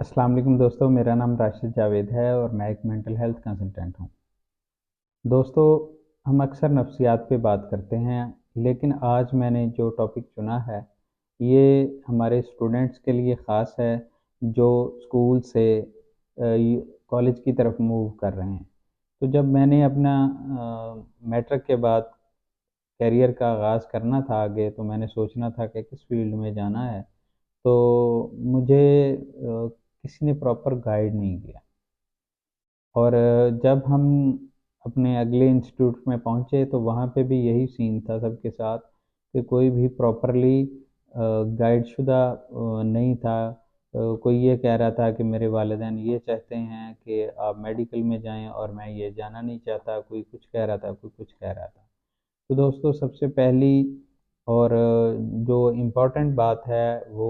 अस्सलाम वालेकुम दोस्तों, मेरा नाम राशिद जावेद है और मैं एक मेंटल हेल्थ कंसल्टेंट हूँ। दोस्तों, हम अक्सर नफ्सियात पे बात करते हैं, लेकिन आज मैंने जो टॉपिक चुना है, ये हमारे स्टूडेंट्स के लिए ख़ास है, जो स्कूल से कॉलेज की तरफ मूव कर रहे हैं। तो जब मैंने अपना मैट्रिक के बाद करियर का आगाज़ करना था आगे, तो मैंने सोचना था कि किस फील्ड में जाना है, तो मुझे किसी ने प्रॉपर गाइड नहीं किया। और जब हम अपने अगले इंस्टीट्यूट में पहुँचे तो वहाँ पे भी यही सीन था सबके साथ कि कोई भी प्रॉपरली गाइड शुदा नहीं था। कोई ये कह रहा था कि मेरे वालिदैन ये चाहते हैं कि आप मेडिकल में जाएं और मैं ये जाना नहीं चाहता, कोई कुछ कह रहा था, कोई कुछ कह रहा था। तो दोस्तों, सबसे पहली और जो इम्पोर्टेंट बात है वो